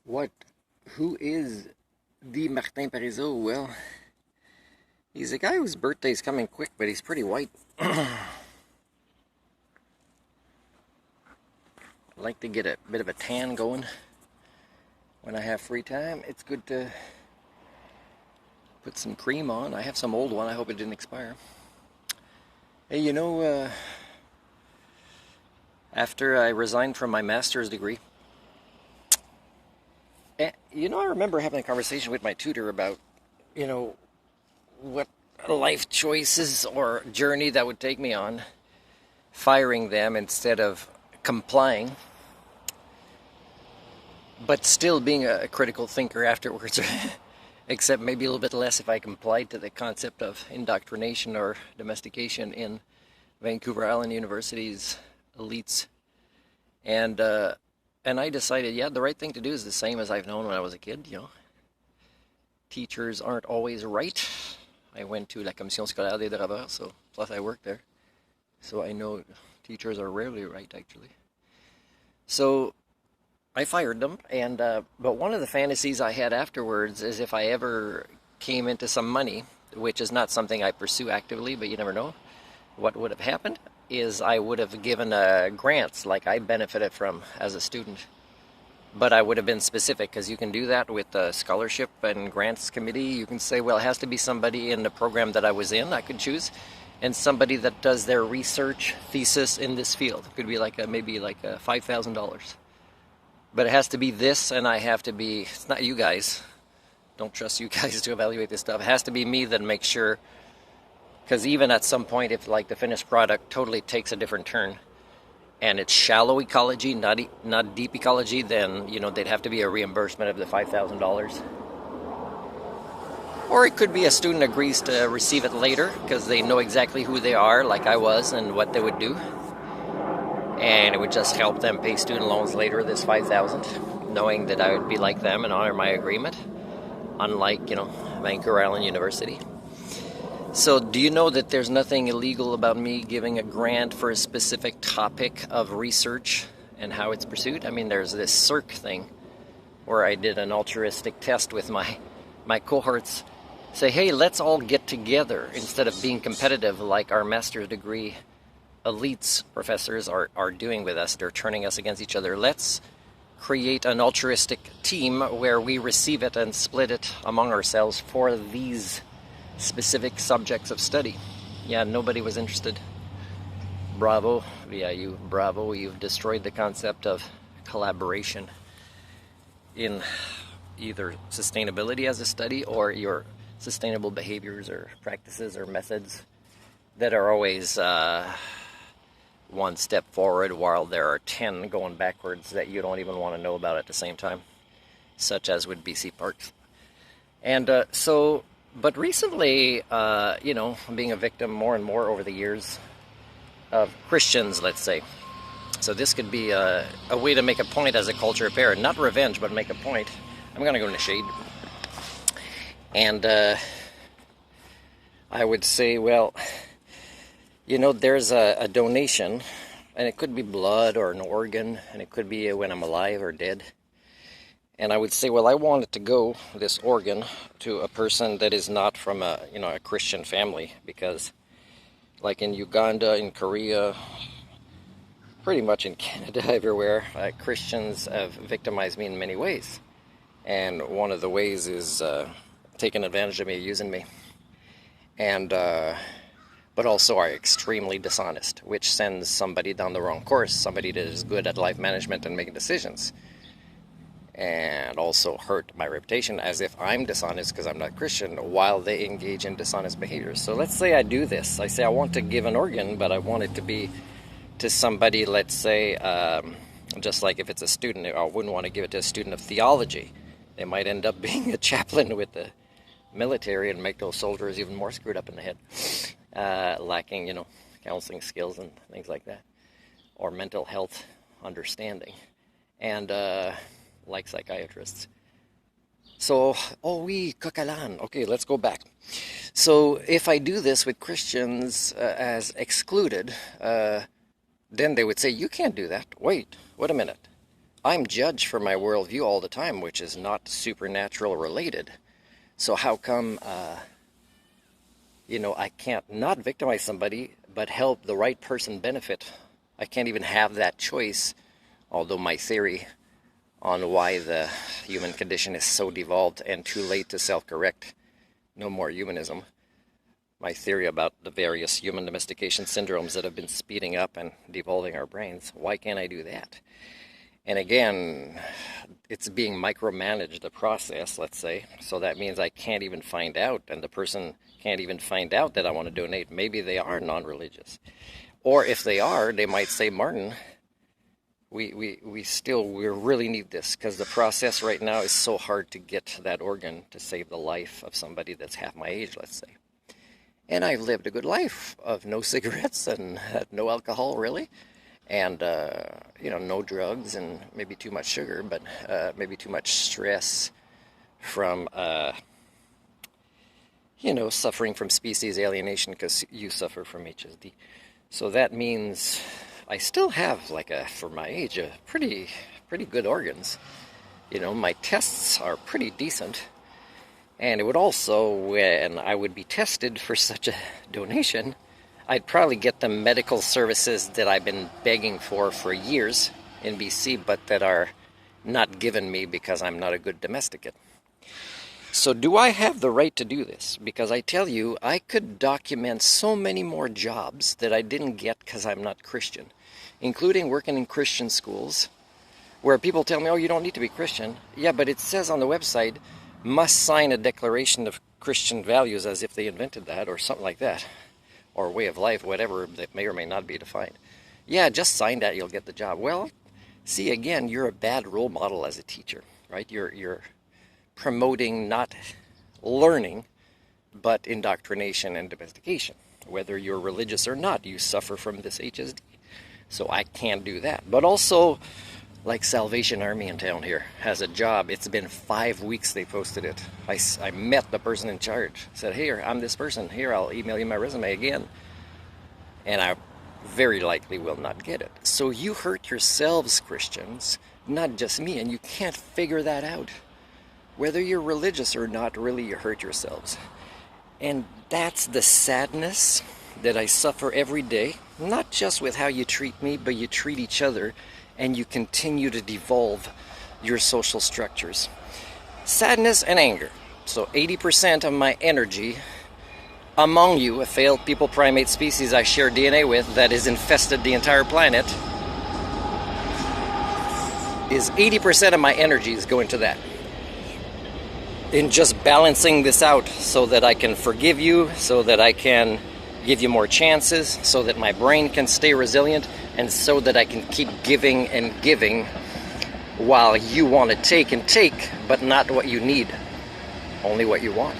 What? Who is the Martin Parizeau? Well, he's a guy whose birthday's coming quick, but he's pretty white. I like to get a bit of a tan going when I have free time. It's good to put some cream on. I have some old one. I hope it didn't expire. Hey, after I resigned from my master's degree, I remember having a conversation with my tutor about, what life choices or journey that would take me on, firing them instead of complying, but still being a critical thinker afterwards, except maybe a little bit less if I complied to the concept of indoctrination or domestication in Vancouver Island University's elites. And I decided, yeah, the right thing to do is the same as I've known when I was a kid, Teachers aren't always right. I went to La Commission Scolaire des Draveurs, so plus I worked there. So I know teachers are rarely right, actually. So I fired them, but one of the fantasies I had afterwards is if I ever came into some money, which is not something I pursue actively, but you never know, what would have happened is I would have given grants like I benefited from as a student. But I would have been specific, because you can do that with the scholarship and grants committee. You can say, well, it has to be somebody in the program that I was in, I could choose, and somebody that does their research thesis in this field. It could be maybe $5,000. But it has to be this, and I have to be, it's not you guys. Don't trust you guys to evaluate this stuff. It has to be me that makes sure, because even at some point, if the finished product totally takes a different turn, and it's shallow ecology, not deep ecology, then, they'd have to be a reimbursement of the $5,000. Or it could be a student agrees to receive it later, because they know exactly who they are, like I was, and what they would do. And it would just help them pay student loans later, this $5,000, knowing that I would be like them and honor my agreement, unlike, Vancouver Island University. So do you know that there's nothing illegal about me giving a grant for a specific topic of research and how it's pursued? I mean, there's this CERC thing where I did an altruistic test with my cohorts. Say, hey, let's all get together instead of being competitive like our master's degree elites professors are doing with us. They're turning us against each other. Let's create an altruistic team where we receive it and split it among ourselves for these specific subjects of study. Yeah, nobody was interested. Bravo, VIU, bravo, you've destroyed the concept of collaboration in either sustainability as a study or your sustainable behaviors or practices or methods that are always one step forward while there are 10 going backwards that you don't even want to know about at the same time, such as with BC Parks. And but recently, being a victim more and more over the years of Christians, let's say. So this could be a way to make a point as a culture repair. Not revenge, but make a point. I'm going to go in the shade. And I would say, well, there's a donation, and it could be blood or an organ, and it could be when I'm alive or dead. And I would say, well, I want it to go, this organ, to a person that is not from a Christian family, because like in Uganda, in Korea, pretty much in Canada, everywhere, Christians have victimized me in many ways. And one of the ways is taking advantage of me, using me. And but also are extremely dishonest, which sends somebody down the wrong course, somebody that is good at life management and making decisions. And also hurt my reputation as if I'm dishonest because I'm not Christian while they engage in dishonest behaviors. So let's say I do this. I say I want to give an organ, but I want it to be to somebody, let's say, just like if it's a student, I wouldn't want to give it to a student of theology. They might end up being a chaplain with the military and make those soldiers even more screwed up in the head, lacking, counseling skills and things like that, or mental health understanding. And like psychiatrists. So, coq à l'âne. Okay, let's go back. So, if I do this with Christians as excluded, then they would say, you can't do that. Wait a minute. I'm judged for my worldview all the time, which is not supernatural related. So how come, I can't not victimize somebody, but help the right person benefit? I can't even have that choice, although my theory on why the human condition is so devolved and too late to self-correct, no more humanism. My theory about the various human domestication syndromes that have been speeding up and devolving our brains, why can't I do that? And again, it's being micromanaged, the process, let's say, so that means I can't even find out, and the person can't even find out that I want to donate. Maybe they are non-religious. Or if they are, they might say, Martin, we really need this, because the process right now is so hard to get that organ to save the life of somebody that's half my age, let's say. And I've lived a good life of no cigarettes and no alcohol, really. And, no drugs and maybe too much sugar, but maybe too much stress from, suffering from species alienation because you suffer from HSD. So that means I still have, for my age, pretty good organs. My tests are pretty decent. And it would also, when I would be tested for such a donation, I'd probably get the medical services that I've been begging for years in BC, but that are not given me because I'm not a good domesticate. So do I have the right to do this? Because I tell you, I could document so many more jobs that I didn't get because I'm not Christian, including working in Christian schools, where people tell me, oh, you don't need to be Christian. Yeah, but it says on the website, must sign a declaration of Christian values, as if they invented that or something like that, or way of life, whatever that may or may not be defined. Yeah, just sign that, you'll get the job. Well, see, again, you're a bad role model as a teacher, right? You're promoting not learning, but indoctrination and domestication. Whether you're religious or not, you suffer from this HSD. So I can't do that. But also, like Salvation Army in town here has a job. It's been 5 weeks they posted it. I met the person in charge. Said, here, I'm this person. Here, I'll email you my resume again. And I very likely will not get it. So you hurt yourselves, Christians, not just me, and you can't figure that out. Whether you're religious or not, really, you hurt yourselves. And that's the sadness that I suffer every day, not just with how you treat me, but you treat each other, and you continue to devolve your social structures. Sadness and anger. So 80% of my energy among you, a failed people primate species I share DNA with that has infested the entire planet, is 80% of my energies go into that. In just balancing this out so that I can forgive you, so that I can give you more chances, so that my brain can stay resilient, and so that I can keep giving and giving while you want to take and take, but not what you need, only what you want.